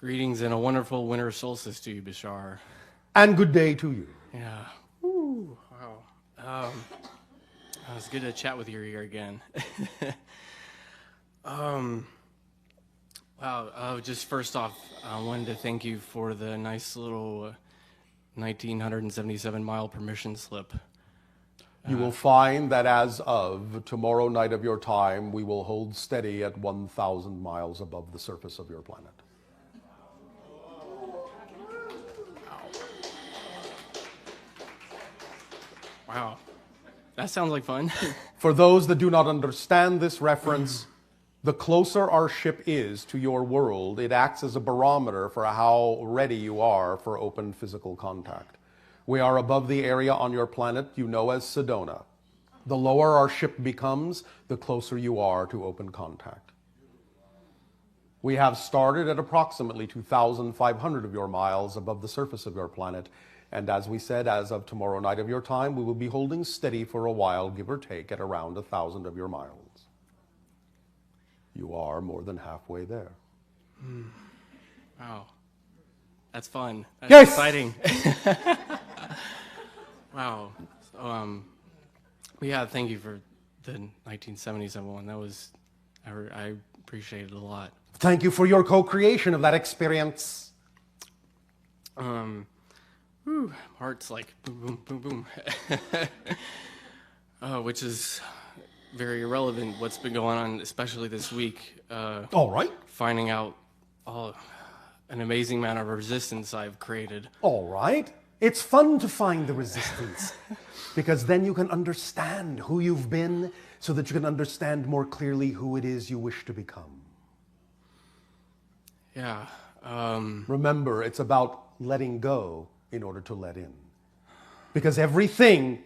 Greetings and a wonderful winter solstice to you, Bashar. And good day to you. Yeah. Woo. Wow. It's good to chat with you here again. Wow. Just first off, I wanted to thank you for the nice little 1,977-mile permission slip. You will find that as of tomorrow night of your time, we will hold steady at 1,000 miles above the surface of your planet. Wow. That sounds like fun. For those that do not understand this reference, the closer our ship is to your world, it acts as a barometer for how ready you are for open physical contact. We are above the area on your planet you know as Sedona. The lower our ship becomes, the closer you are to open contact. We have started at approximately 2,500 of your miles above the surface of your planet, and as we said, as of tomorrow night of your time, we will be holding steady for a while, give or take, at around 1,000 of your miles. You are more than halfway there. Wow. That's fun. That's yes! Exciting. Wow. So, yeah, thank you for the 1977 one. That was, I appreciate it a lot. Thank you for your co-creation of that experience. Heart's like boom, boom, boom, boom. Which is very irrelevant. What's been going on, especially this week. All right. Finding out an amazing amount of resistance I've created. All right. It's fun to find the resistance because then you can understand who you've been so that you can understand more clearly who it is you wish to become. Yeah. Remember, it's about letting go in order to let in. Because everything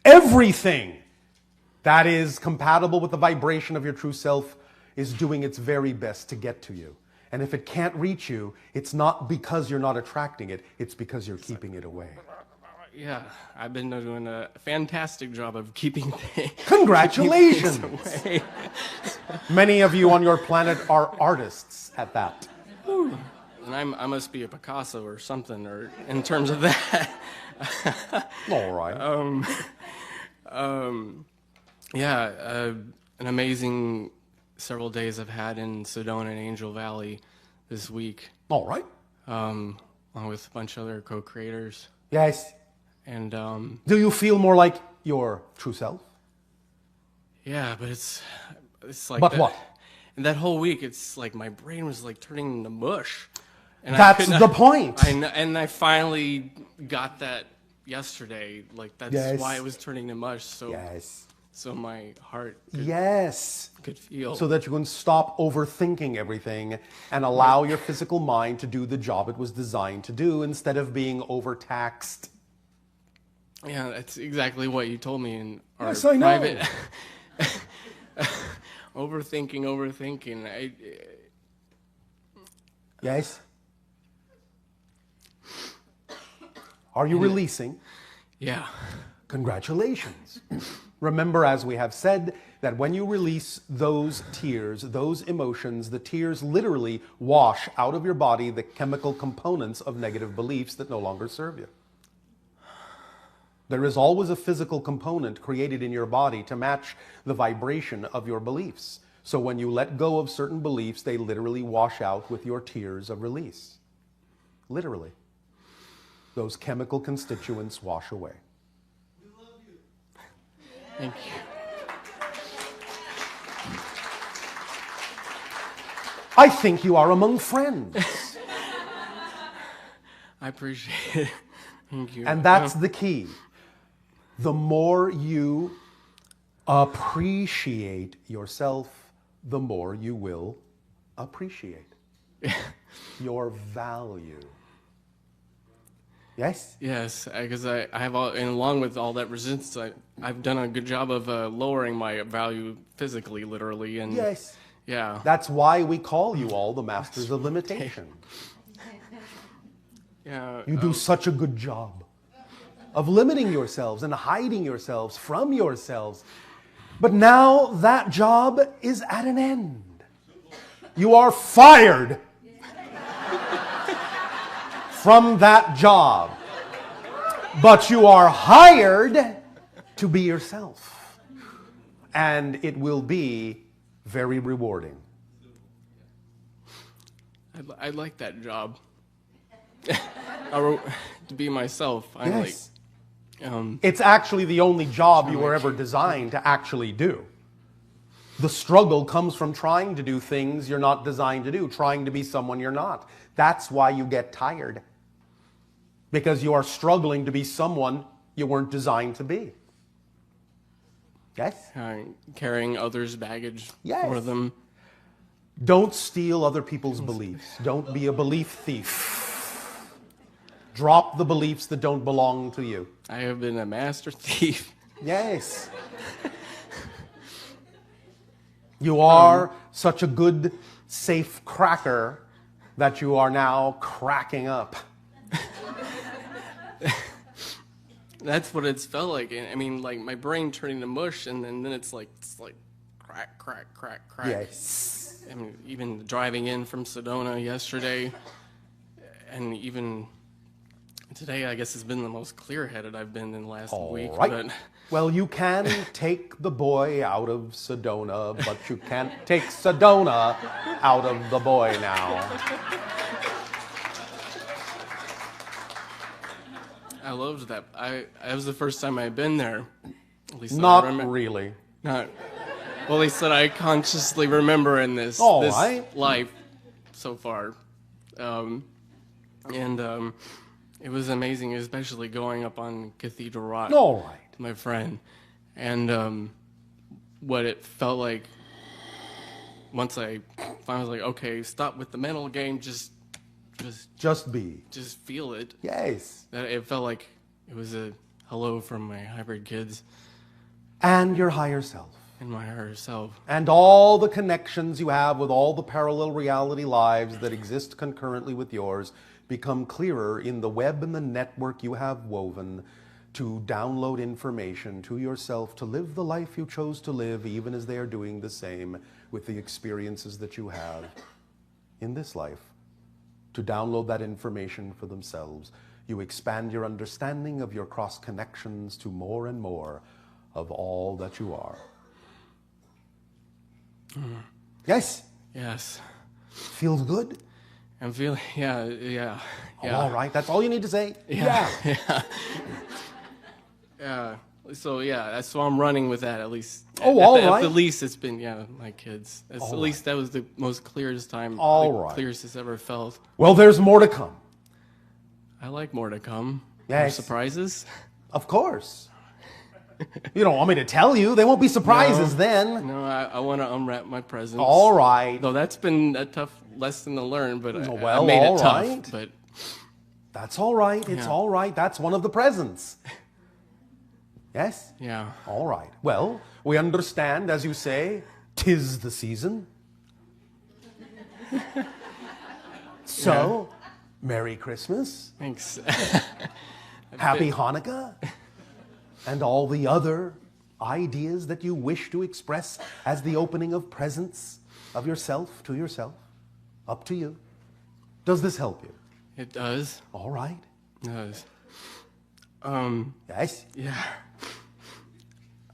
that is compatible with the vibration of your true self is doing its very best to get to you. And if it can't reach you, it's not because you're not attracting it, it's because you're keeping it away. Yeah, I've been doing a fantastic job of keeping things. Congratulations! Keeping things away. Many of you on your planet are artists at that. And I must be a Picasso or something, or in terms of that. All right. Yeah, an amazing several days I've had in Sedona and Angel Valley this week. All right. Along with a bunch of other co-creators. Yes. And do you feel more like your true self? Yeah, but it's like. But what? And that whole week, it's like my brain was like turning into mush. And that's the point. And I finally got that yesterday. Like that's yes. why it was turning to mush. So yes. So my heart could feel. So that you can stop overthinking everything and allow your physical mind to do the job it was designed to do instead of being overtaxed. Yeah, that's exactly what you told me in our yes, I know. private. Overthinking. Yes. Are you releasing? Yeah. Congratulations. Remember, as we have said, that when you release those tears, those emotions, the tears literally wash out of your body the chemical components of negative beliefs that no longer serve you. There is always a physical component created in your body to match the vibration of your beliefs. So when you let go of certain beliefs, they literally wash out with your tears of release. Literally. Those chemical constituents wash away. We love you. Thank you. I think you are among friends. I appreciate it. Thank you. And that's the key. The more you appreciate yourself, the more you will appreciate your value. Yes? Yes, because I have all, and along with all that resistance, I've done a good job of lowering my value physically, literally. And yes. Yeah. That's why we call you all the masters of limitation. Yeah. You do such a good job of limiting yourselves and hiding yourselves from yourselves. But now that job is at an end. You are fired. from that job. But you are hired to be yourself. And it will be very rewarding. I like that job. To be myself, finally. Yes. It's actually the only job you were much. ever designed to actually do. The struggle comes from trying to do things you're not designed to do, trying to be someone you're not. That's why you get tired. Because you are struggling to be someone you weren't designed to be. Yes? Carrying others' baggage Yes. for them. Don't steal other people's beliefs. Don't be a belief thief. Drop the beliefs that don't belong to you. I have been a master thief. Yes. You are such a good, safe cracker that you are now cracking up. That's what it's felt like. I mean, like my brain turning to mush, and then it's like crack, crack, crack, crack. Yes. I mean, even driving in from Sedona yesterday, and even today, I guess has been the most clear-headed I've been in the last week. Right. But Well, you can take the boy out of Sedona, but you can't take Sedona out of the boy now. I loved that. It was the first time I'd been there. At least Not I remember. really. Not. Well, at least that I consciously remember in this Right. life so far, and it was amazing, especially going up on Cathedral Rock. All right. To my friend, and what it felt like once I finally was like, okay, stop with the mental game, just be. feel it. Yes. That it felt like it was a hello from my hybrid kids And your higher self. and my higher self. And all the connections you have with all the parallel reality lives that exist concurrently with yours become clearer in the web and the network you have woven to download information to yourself, to live the life you chose to live, even as they are doing the same with the experiences that you have in this life. To download that information for themselves, you expand your understanding of your cross connections to more and more of all that you are. Yes? Yes, Feels good? I'm feeling. Yeah. All right, that's all you need to say? Yeah. So I'm running with that at least. All At right. the least, it's been my kids. At All least that was the most clearest time. All the right. Clearest it's ever felt. Well, there's more to come. I like more to come. Yes. More surprises. Of course. You don't want me to tell you. They won't be surprises then. No, I want to unwrap my presents. All right. Though that's been a tough lesson to learn, but I Well, made all it tough. right. But That's all right. It's Yeah. all right. That's one of the presents. Yes? yeah, All right. Well, we understand, as you say, 'tis the season. So, Merry Christmas, thanks. Happy Hanukkah, and all the other ideas that you wish to express as the opening of presents of yourself to yourself. Up to you. Does this help you? It does. All right. It does. Yes? Yeah.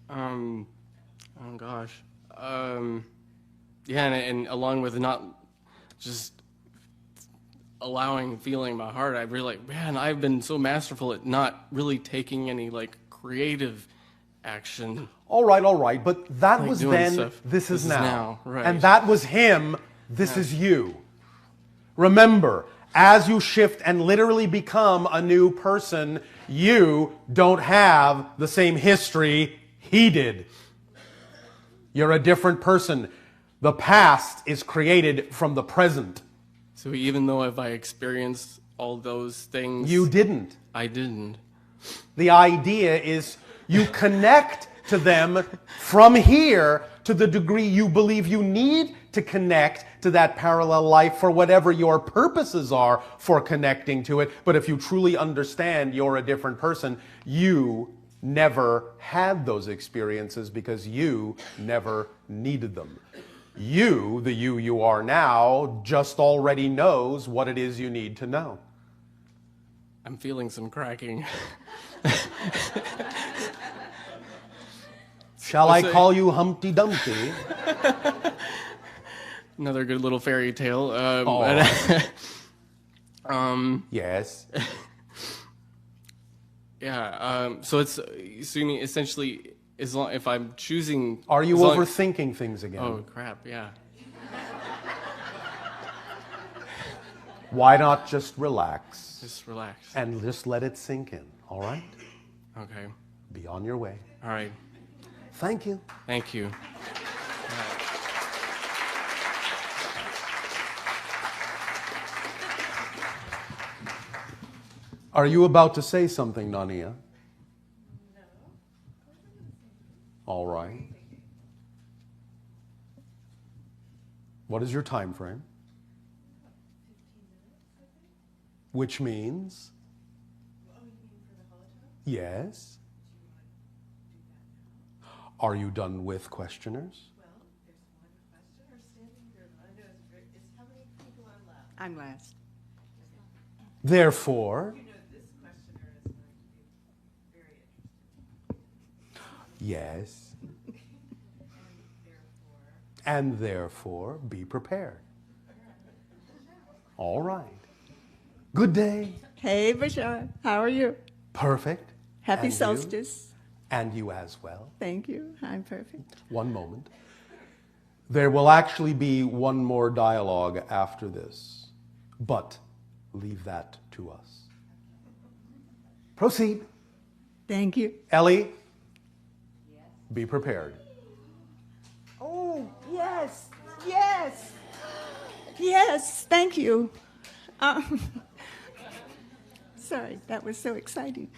Oh gosh. Yeah, and along with not just feeling my heart, I really man, I've been so masterful at not really taking any creative action. All right. But that was doing then, stuff. this is now. Right. And that was him, this is you. Remember, as you shift and literally become a new person, you don't have the same history he did. You're a different person. The past is created from the present. So even though if I experienced all those things, You didn't. I didn't. The idea is you connect to them from here to the degree you believe you need to connect to that parallel life for whatever your purposes are for connecting to it. But if you truly understand you're a different person, you never had those experiences because you never needed them. You, the you are now, just already knows what it is you need to know. I'm feeling some cracking. Shall I call you Humpty Dumpty? Another good little fairy tale. Yes. Yeah. So it's so you mean essentially as long if I'm choosing. Are you as long- overthinking things again? Oh crap! Yeah. Why not just relax Just relax. and just let it sink in, all right? Okay. Be on your way. All right. Thank you. Thank you. Are you about to say something, Nania? No. All right. What is your time frame? 15 minutes, I think. Which means? Oh, you mean for the hologram? Yes. Do you want to do that now? Are you done with questioners? Well, there's one questioner standing here. I know it's how many people are left? I'm last. Therefore, You know this questioner is going to be very interesting. yes. And therefore, And therefore, be prepared. All right. Good day. Hey, Bashar. How are you? Perfect. Happy And you? solstice. And you as well. Thank you. I'm perfect. One moment. There will actually be one more dialogue after this, but leave that to us. Proceed. Thank you. Ellie, be prepared. Oh, yes. Yes. Yes. Thank you. Sorry, that was so exciting.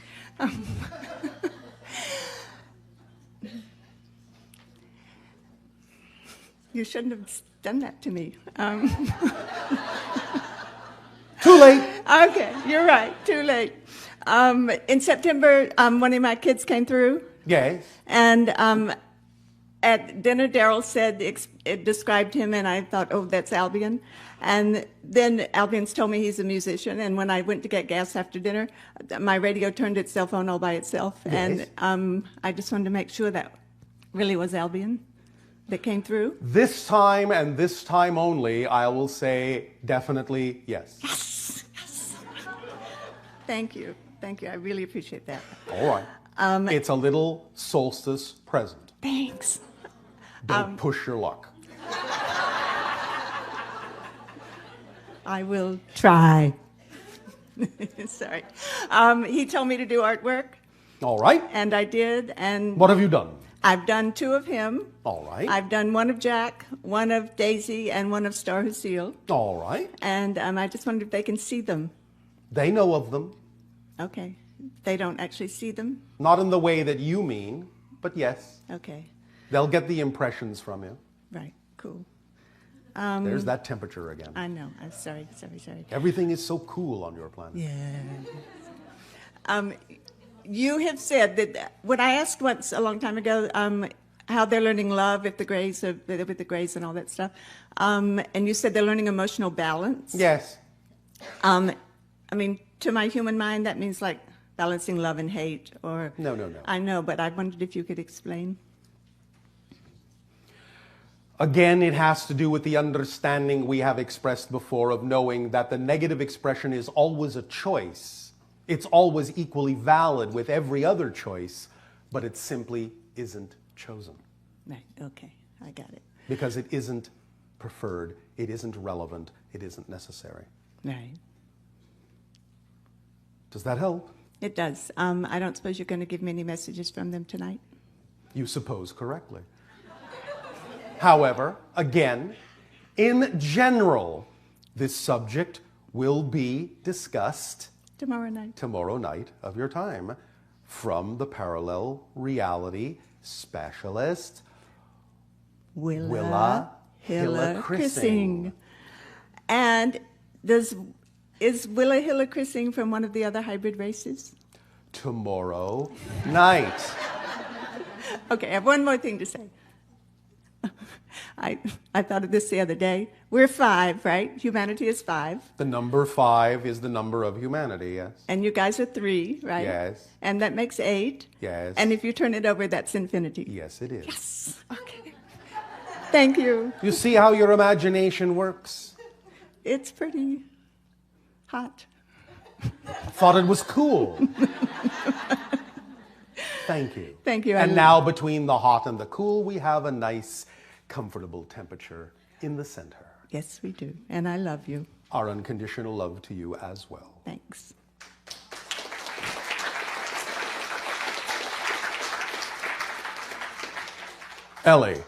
You shouldn't have done that to me. Too late. Okay, you're right. Too late. In September, one of my kids came through, Yes. and at dinner, Daryl said it described him, and I thought, oh, that's Albion. And then Albion's told me he's a musician, and when I went to get gas after dinner, my radio turned itself on all by itself, Yes. and I just wanted to make sure that really was Albion that came through. This time and this time only, I will say definitely yes. Yes, yes. Thank you. Thank you. I really appreciate that. All right. It's a little solstice present. Thanks. Don't push your luck. I will try. Sorry. He told me to do artwork, All right. and I did. And What have you done? I've done 2 of him. All right. I've done 1 of Jack, 1 of Daisy, and 1 of Star Lucille. All right. And I just wondered if they can see them. They know of them. Okay. They don't actually see them? Not in the way that you mean, but yes. Okay. They'll get the impressions from you. Right. Cool. There's that temperature again. I know. I'm sorry. Everything is so cool on your planet. Yeah. You have said that when I asked once a long time ago how they're learning love with the Greys and all that stuff, and you said they're learning emotional balance. Yes. I mean, to my human mind, that means like balancing love and hate, or No. I know, but I wondered if you could explain. Again, it has to do with the understanding we have expressed before of knowing that the negative expression is always a choice. It's always equally valid with every other choice, but it simply isn't chosen. Right. Okay. I got it. Because it isn't preferred, it isn't relevant, it isn't necessary. Right. Does that help? It does. I don't suppose you're going to give me any messages from them tonight? You suppose correctly. However, again, in general, this subject will be discussed Tomorrow night. tomorrow night of your time from the parallel reality specialist, Willa Hilla Chrissing. And is Willa Hilla Chrissing from one of the other hybrid races? Tomorrow night. Okay, I have one more thing to say. I thought of this the other day. We're 5, right? Humanity is 5. The number 5 is the number of humanity, yes. And you guys are 3, right? Yes. And that makes 8. Yes. And if you turn it over, that's infinity. Yes, it is. Yes. Okay. Thank you. You see how your imagination works? It's pretty hot. Thought it was cool. Thank you. Thank you. And now between the hot and the cool, we have a nice, comfortable temperature in the center. Yes, we do. And I love you. Our unconditional love to you as well. Thanks. Ellie.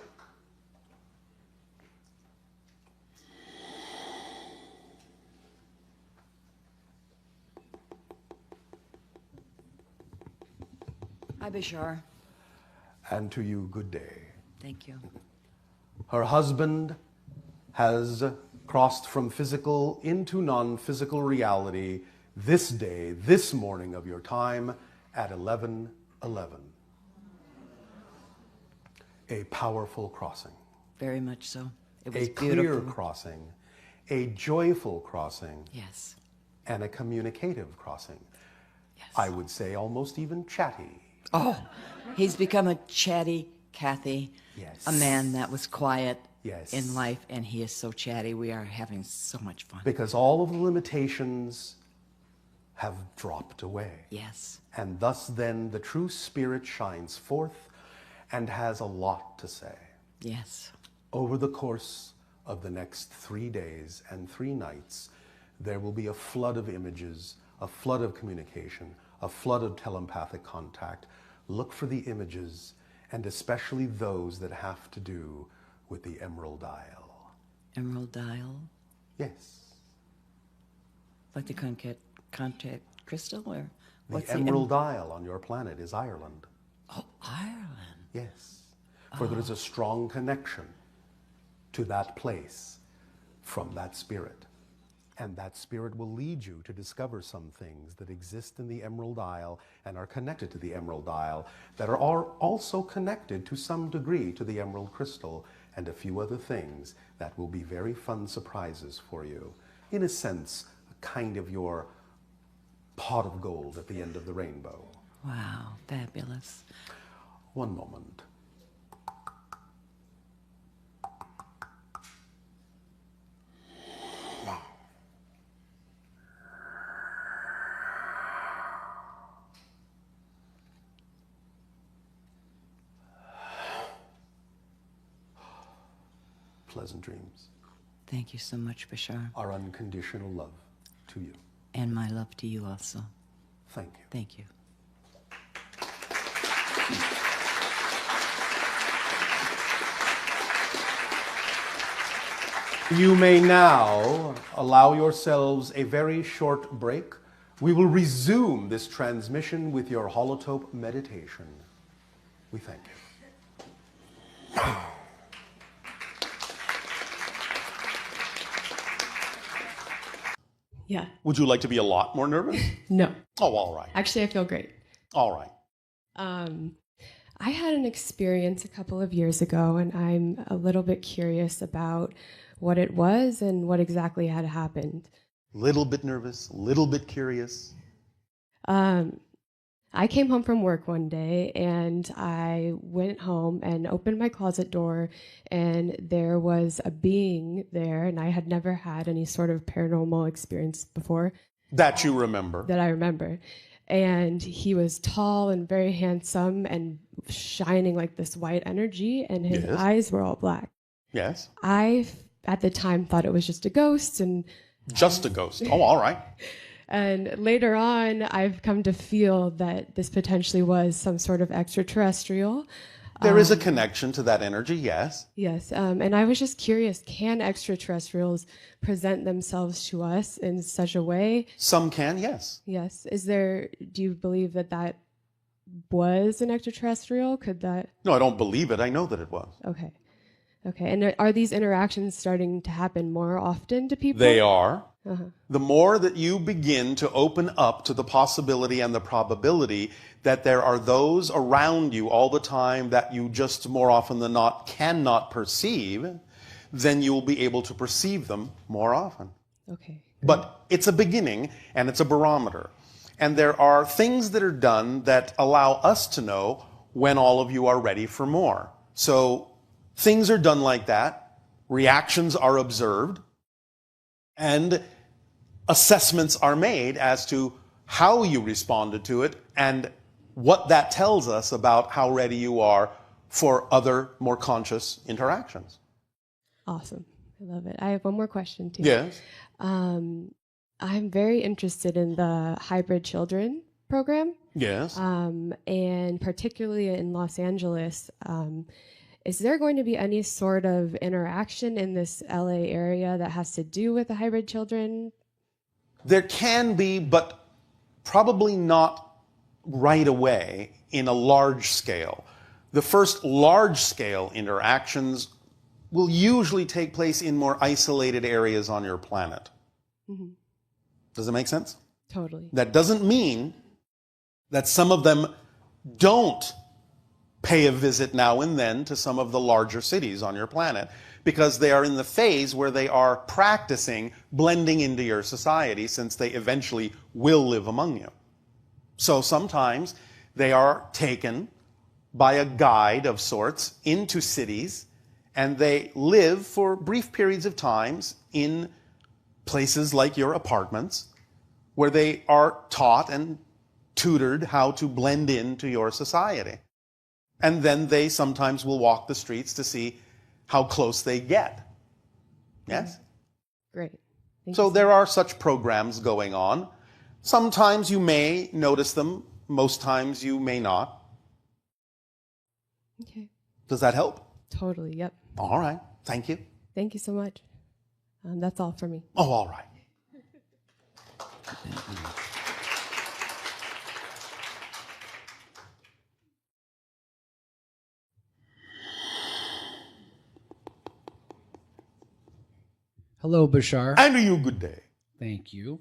Hi, Bashar. And to you, good day. Thank you. Her husband has crossed from physical into non-physical reality this day, this morning of your time at 11:11. A powerful crossing. Very much so. It was A beautiful. clear crossing. A joyful crossing. Yes. And a communicative crossing. Yes. I would say almost even chatty. Oh, he's become a chatty Cathy. Yes. A man that was quiet Yes. in life, and he is so chatty. We are having so much fun. Because all of the limitations have dropped away. Yes. And thus then the true spirit shines forth and has a lot to say. Yes. Over the course of the next 3 days and 3 nights, there will be a flood of images, a flood of communication, a flood of telepathic contact. Look for the images, and especially those that have to do with the emerald dial. Emerald dial, Yes. like the contact crystal, or The what's emerald dial on your planet is Ireland. Oh, Ireland. Yes. For there is a strong connection to that place from that spirit. And that spirit will lead you to discover some things that exist in the Emerald Isle and are connected to the Emerald Isle that are also connected to some degree to the Emerald Crystal and a few other things that will be very fun surprises for you. In a sense, kind of your pot of gold at the end of the rainbow. Wow, fabulous. One moment. Pleasant dreams. Thank you so much, Bashar. Our unconditional love to you. And my love to you also. Thank you. Thank you. You may now allow yourselves a very short break. We will resume this transmission with your holotope meditation. We thank you. Yeah. Would you like to be a lot more nervous? No. Oh, all right. Actually, I feel great. All right. I had an experience a couple of years ago, and I'm a little bit curious about what it was and what exactly had happened. Little bit nervous, little bit curious. I came home from work one day, and I went home and opened my closet door, and there was a being there, and I had never had any sort of paranormal experience before. That you remember. That I remember. And he was tall and very handsome and shining like this white energy, and his Yes. eyes were all black. Yes. I, at the time, thought it was just a ghost, and Just a ghost. Oh, all right. and later on, I've come to feel that this potentially was some sort of extraterrestrial. There is a connection to that energy, yes. Yes, and I was just curious, can extraterrestrials present themselves to us in such a way? Some can, yes. Yes. Do you believe that that was an extraterrestrial? Could that? No, I don't believe it. I know that it was. Okay. Okay. And are these interactions starting to happen more often to people? They are. The more that you begin to open up to the possibility and the probability that there are those around you all the time that you just more often than not cannot perceive, then you will be able to perceive them more often. Okay. But it's a beginning and it's a barometer. And there are things that are done that allow us to know when all of you are ready for more. So things are done like that, reactions are observed, and assessments are made as to how you responded to it and what that tells us about how ready you are for other more conscious interactions. Awesome. I love it. I have one more question too. Yes. I'm very interested in the hybrid children program. Yes. And particularly in Los Angeles, is there going to be any sort of interaction in this LA area that has to do with the hybrid children? There can be, but probably not right away in a large scale. The first large scale interactions will usually take place in more isolated areas on your planet. Mm-hmm. Does it make sense? Totally. That doesn't mean that some of them don't pay a visit now and then to some of the larger cities on your planet, because they are in the phase where they are practicing blending into your society, since they eventually will live among you. So sometimes they are taken by a guide of sorts into cities, and they live for brief periods of times in places like your apartments, where they are taught and tutored how to blend into your society. And then they sometimes will walk the streets to see how close they get. Yes? Great. Thank So you. there are such programs going on. Sometimes you may notice them, most times you may not. Okay. Does that help? Totally. Yep. All right. Thank you. Thank you so much. That's all for me. Oh, all right. Hello, Bashar. And you good day. Thank you.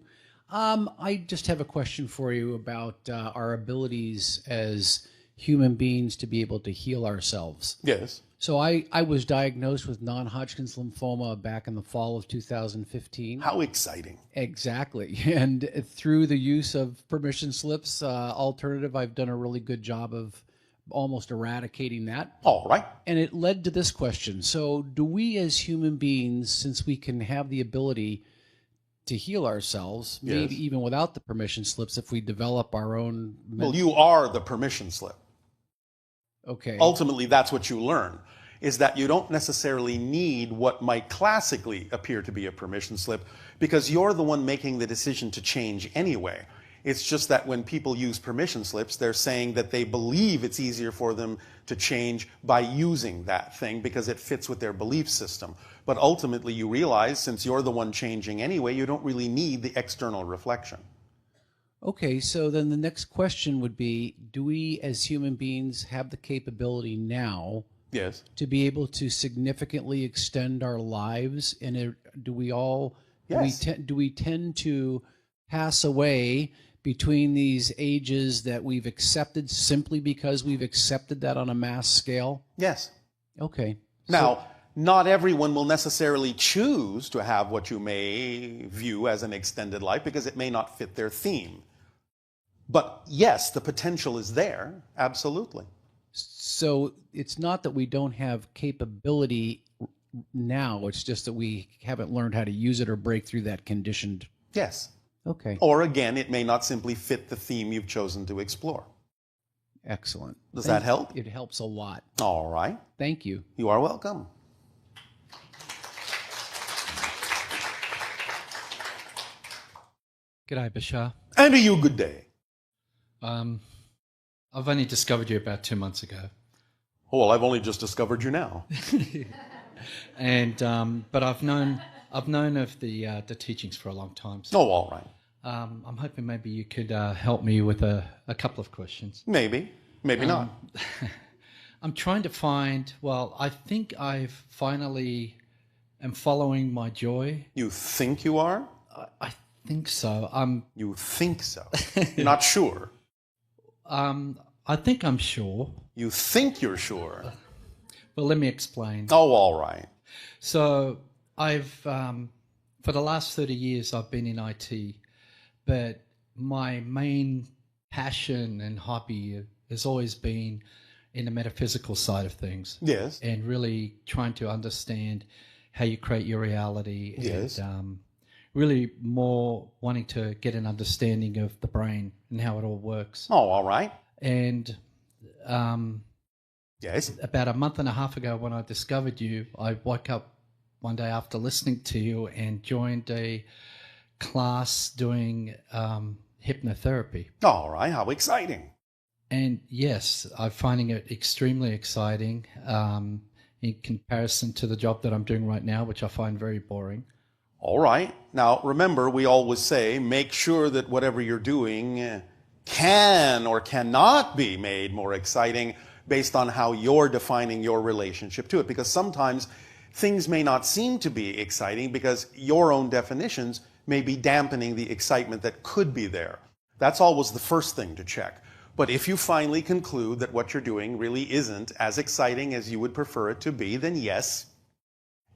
I just have a question for you about our abilities as human beings to be able to heal ourselves. Yes. So I was diagnosed with non-Hodgkin's lymphoma back in the fall of 2015. How exciting. Exactly. And through the use of permission slips alternative, I've done a really good job of almost eradicating that. All right. And it led to this question. So do we as human beings, since we can have the ability to heal ourselves, maybe Yes. even without the permission slips, if we develop our own... Well, you are the permission slip. Okay. Ultimately, that's what you learn, is that you don't necessarily need what might classically appear to be a permission slip, because you're the one making the decision to change anyway. It's just that when people use permission slips, they're saying that they believe it's easier for them to change by using that thing because it fits with their belief system. But ultimately, you realize, since you're the one changing anyway, you don't really need the external reflection. Okay, so then the next question would be, do we as human beings have the capability now Yes. to be able to significantly extend our lives? And do we all, Yes. do we tend to pass away between these ages that we've accepted simply because we've accepted that on a mass scale? Yes. Okay. Now, not everyone will necessarily choose to have what you may view as an extended life because it may not fit their theme. But yes, the potential is there, absolutely. So it's not that we don't have capability now, it's just that we haven't learned how to use it or break through that conditioned. Yes. Okay. Or again, it may not simply fit the theme you've chosen to explore. Excellent. Does that help? It helps a lot. All right. Thank you. You are welcome. G'day, Bashar. And you good day. I've only discovered you about 2 months ago, Oh, well, I've only just discovered you now. and but I've known of the teachings for a long time. So, Oh, all right. I'm hoping maybe you could help me with a couple of questions. Maybe. Maybe not. I'm trying to find. Well, I think I've finally am following my joy. You think you are? I think so. You think so. You're not sure. I think I'm sure. You think you're sure. Well, let me explain. Oh, all right. So I've, for the last 30 years, I've been in IT, but my main passion and hobby has always been in the metaphysical side of things. Yes. And really trying to understand how you create your reality. Yes. And really more wanting to get an understanding of the brain and how it all works. Oh, all right. And Yes. about a month and a half ago when I discovered you, I woke up one day after listening to you and joined a class doing hypnotherapy. All right. How exciting. And yes, I'm finding it extremely exciting in comparison to the job that I'm doing right now, which I find very boring. All right. Now, remember, we always say make sure that whatever you're doing can or cannot be made more exciting based on how you're defining your relationship to it. Because sometimes things may not seem to be exciting because your own definitions may be dampening the excitement that could be there. That's always the first thing to check. But if you finally conclude that what you're doing really isn't as exciting as you would prefer it to be, then yes,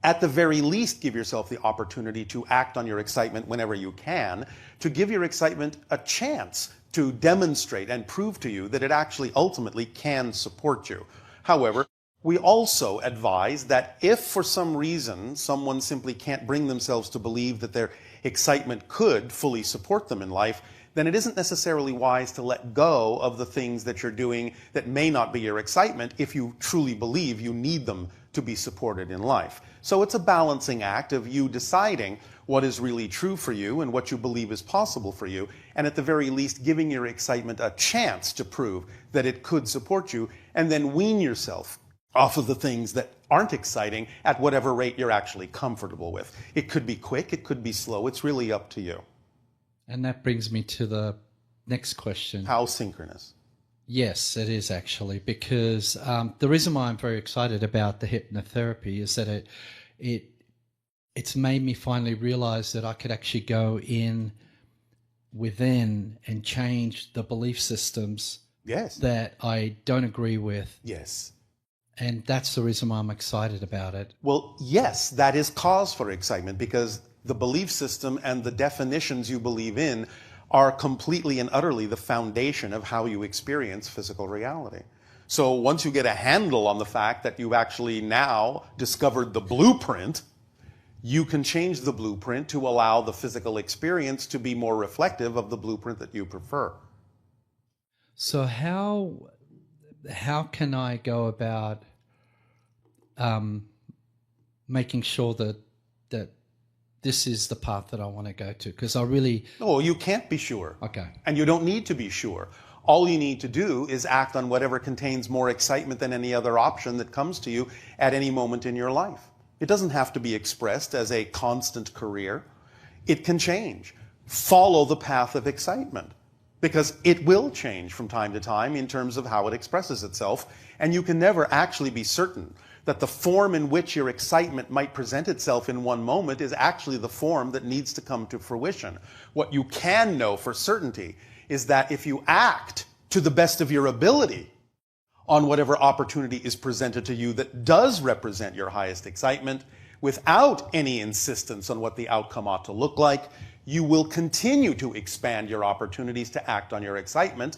at the very least, give yourself the opportunity to act on your excitement whenever you can, to give your excitement a chance to demonstrate and prove to you that it actually ultimately can support you. However, we also advise that if for some reason someone simply can't bring themselves to believe that their excitement could fully support them in life, then it isn't necessarily wise to let go of the things that you're doing that may not be your excitement if you truly believe you need them to be supported in life. So it's a balancing act of you deciding what is really true for you and what you believe is possible for you, and at the very least giving your excitement a chance to prove that it could support you, and then wean yourself off of the things that aren't exciting at whatever rate you're actually comfortable with. It could be quick, it could be slow, it's really up to you. And that brings me to the next question. How synchronous? Yes, it is actually, because the reason why I'm very excited about the hypnotherapy is that it's made me finally realize that I could actually go in within and change the belief systems Yes. that I don't agree with. Yes. And that's the reason why I'm excited about it. Well, yes, that is cause for excitement because the belief system and the definitions you believe in are completely and utterly the foundation of how you experience physical reality. So once you get a handle on the fact that you've actually now discovered the blueprint, you can change the blueprint to allow the physical experience to be more reflective of the blueprint that you prefer. So how can I go about making sure that this is the path that I want to go to? Because I really... No, you can't be sure. Okay. And you don't need to be sure. All you need to do is act on whatever contains more excitement than any other option that comes to you at any moment in your life. It doesn't have to be expressed as a constant career. It can change. Follow the path of excitement, because it will change from time to time in terms of how it expresses itself, and you can never actually be certain that the form in which your excitement might present itself in one moment is actually the form that needs to come to fruition. What you can know for certainty is that if you act to the best of your ability on whatever opportunity is presented to you that does represent your highest excitement, without any insistence on what the outcome ought to look like, you will continue to expand your opportunities to act on your excitement.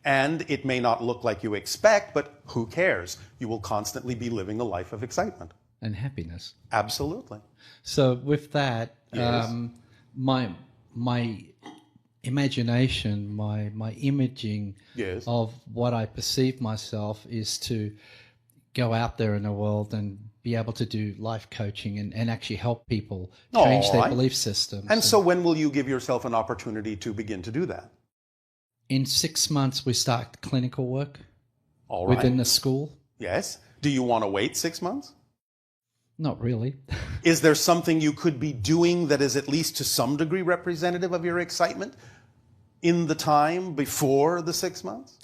And it may not look like you expect, but who cares? You will constantly be living a life of excitement. And happiness. Absolutely. So with that, Yes. my imagination, my imaging Yes. of what I perceive myself is to go out there in the world and be able to do life coaching and actually help people change All their right. belief systems. And so when will you give yourself an opportunity to begin to do that? In 6 months, we start clinical work All right. within the school. Yes. Do you want to wait 6 months? Not really. Is there something you could be doing that is at least to some degree representative of your excitement in the time before the 6 months?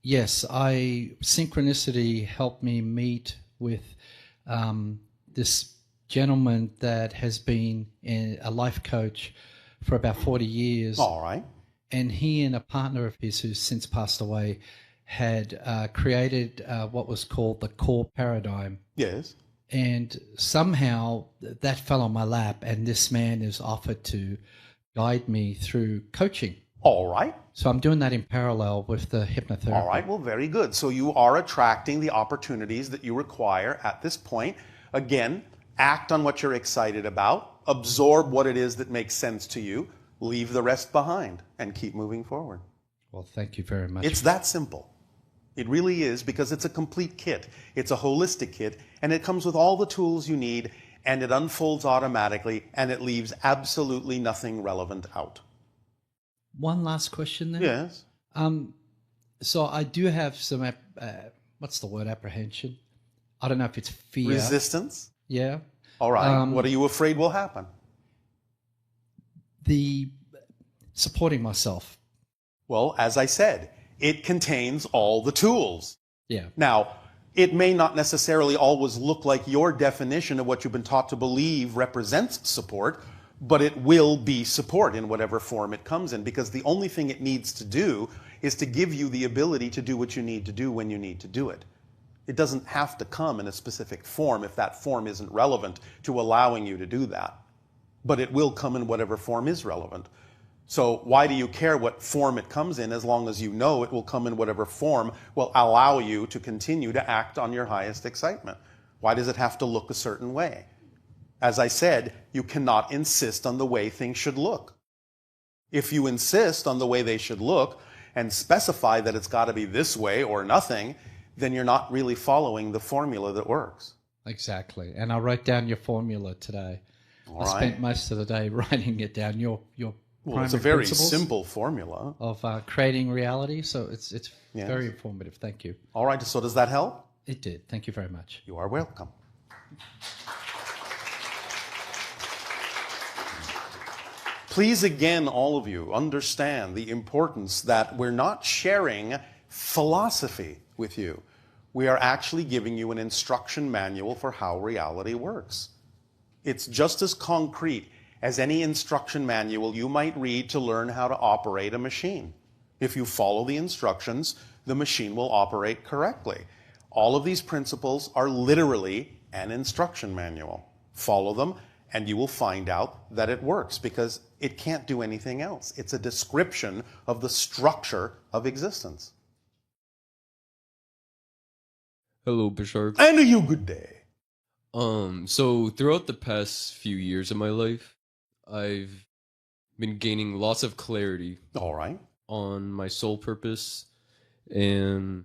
Yes, synchronicity helped me meet with this gentleman that has been a life coach for about 40 years. All right. And he and a partner of his who's since passed away had created what was called the core paradigm. Yes. And somehow that fell on my lap, and this man is offered to guide me through coaching. All right. So I'm doing that in parallel with the hypnotherapy. All right. Well, very good. So you are attracting the opportunities that you require at this point. Again, act on what you're excited about, absorb what it is that makes sense to you, leave the rest behind, and keep moving forward. Well, thank you very much. It's that simple. It really is, because it's a complete kit. It's a holistic kit, and it comes with all the tools you need, and it unfolds automatically, and it leaves absolutely nothing relevant out. One last question then. Yes. So I do have some, what's the word, apprehension? I don't know if it's fear. Resistance? Yeah. All right. What are you afraid will happen? The supporting myself. Well, as I said, it contains all the tools. Yeah. Now, it may not necessarily always look like your definition of what you've been taught to believe represents support, but it will be support in whatever form it comes in, because the only thing it needs to do is to give you the ability to do what you need to do when you need to do it. It doesn't have to come in a specific form if that form isn't relevant to allowing you to do that. But it will come in whatever form is relevant. So why do you care what form it comes in, as long as you know it will come in whatever form will allow you to continue to act on your highest excitement? Why does it have to look a certain way? As I said, you cannot insist on the way things should look. If you insist on the way they should look and specify that it's got to be this way or nothing, then you're not really following the formula that works. Exactly. And I wrote down your formula today. All I right. spent most of the day writing it down. Your Well, it's a primary very principles simple formula. of creating reality. So it's Yes. very informative. Thank you. All right, so does that help? It did. Thank you very much. You are welcome. Please, again, all of you, understand the importance that we're not sharing philosophy with you. We are actually giving you an instruction manual for how reality works. It's just as concrete as any instruction manual you might read to learn how to operate a machine. If you follow the instructions, the machine will operate correctly. All of these principles are literally an instruction manual. Follow them, and you will find out that it works, because it can't do anything else. It's a description of the structure of existence. Hello, Bashar. And a you good day. So throughout the past few years of my life, I've been gaining lots of clarity All right. on my soul purpose and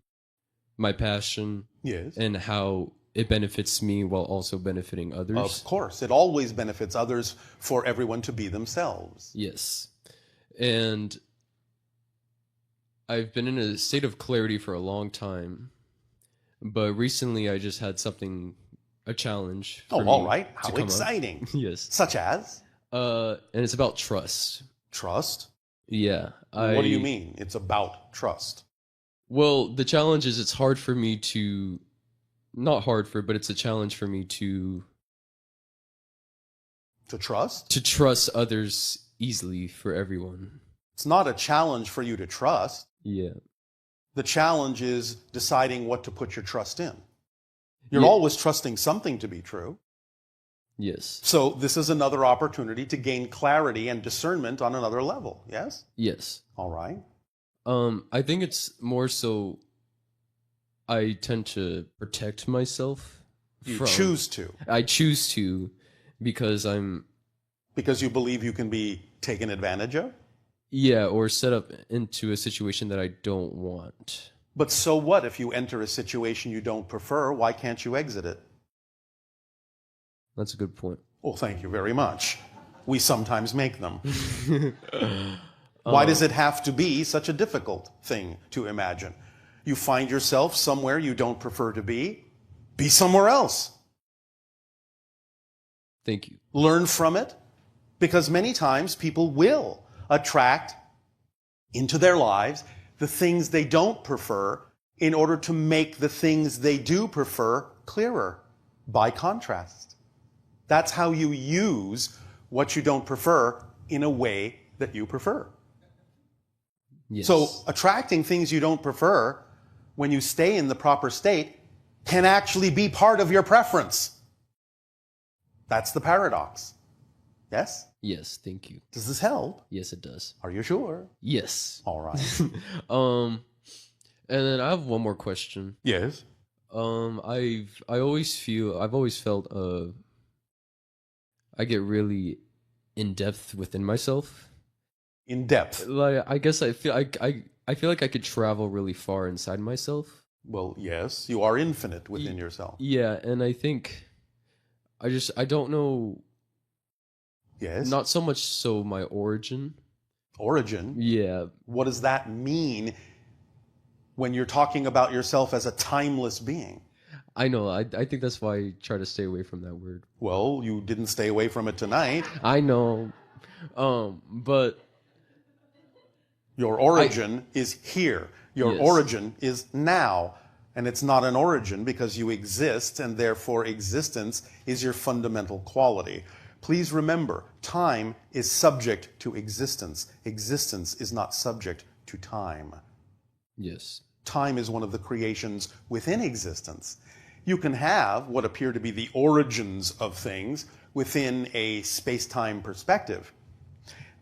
my passion Yes. and how it benefits me while also benefiting others. Of course. It always benefits others for everyone to be themselves. Yes. And I've been in a state of clarity for a long time. But recently I just had a challenge. For Oh, me all right. to How come up. exciting. Yes. Such as? And it's about trust. Trust? Yeah. What do you mean? It's about trust. Well, the challenge is it's hard for me to, not hard for, but it's a challenge for me to trust? To trust others easily for everyone. It's not a challenge for you to trust. Yeah. The challenge is deciding what to put your trust in. You're Yeah. always trusting something to be true. Yes. So this is another opportunity to gain clarity and discernment on another level. Yes? Yes. All right. I think it's more so I tend to protect myself. You choose to. I choose to because Because you believe you can be taken advantage of? yeah, or set up into a situation that I don't want. But so what if you enter a situation you don't prefer? Why can't you exit it? That's a good point. Well, thank you very much. We sometimes make them. Why does it have to be such a difficult thing to imagine? You find yourself somewhere you don't prefer to be somewhere else. Thank you. Learn from it, because many times people will attract into their lives the things they don't prefer in order to make the things they do prefer clearer by contrast. That's how you use what you don't prefer in a way that you prefer. Yes. So attracting things you don't prefer when you stay in the proper state can actually be part of your preference. That's the paradox. Yes? Yes, thank you. Does this help? Yes, it does. Are you sure? Yes. All right. And then I have one more question. Yes. I've always felt I get really in depth within myself. In depth. Like I guess I feel like I could travel really far inside myself. Well, yes, you are infinite within yourself. Yeah, and I think I don't know. Yes. Not so much so my origin. Origin? Yeah. What does that mean when you're talking about yourself as a timeless being? I know. I think that's why I try to stay away from that word. Well, you didn't stay away from it tonight. I know. But your origin is here. Your Yes. origin is now. And it's not an origin because you exist, and therefore existence is your fundamental quality. Please remember, time is subject to existence. Existence is not subject to time. yes. Time is one of the creations within existence. You can have what appear to be the origins of things within a space-time perspective.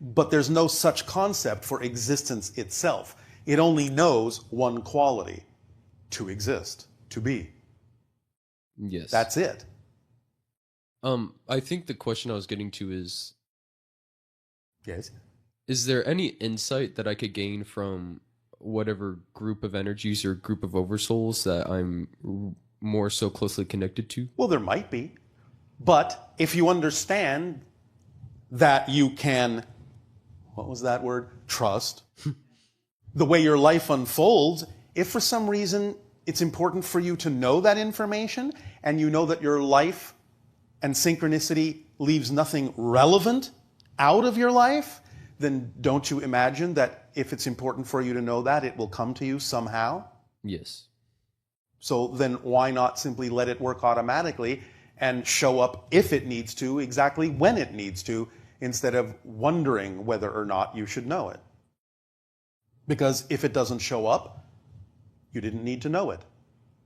But there's no such concept for existence itself. It only knows one quality: to exist, to be. Yes. That's it. I think the question I was getting to is Yes. there any insight that I could gain from whatever group of energies or group of oversouls that I'm more so closely connected to? Well, there might be. But if you understand that you can, what was that word? Trust. The way your life unfolds, if for some reason it's important for you to know that information, and you know that your life and synchronicity leaves nothing relevant out of your life, then don't you imagine that if it's important for you to know that, it will come to you somehow? Yes. So then why not simply let it work automatically and show up if it needs to, exactly when it needs to, instead of wondering whether or not you should know it? Because if it doesn't show up, you didn't need to know it.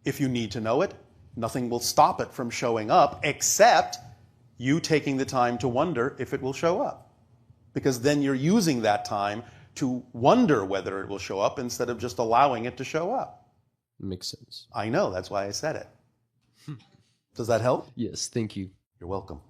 If you need to know it, nothing will stop it from showing up except you taking the time to wonder if it will show up. Because then you're using that time to wonder whether it will show up instead of just allowing it to show up. Makes sense. I know, that's why I said it. Does that help? Yes, thank you. You're welcome.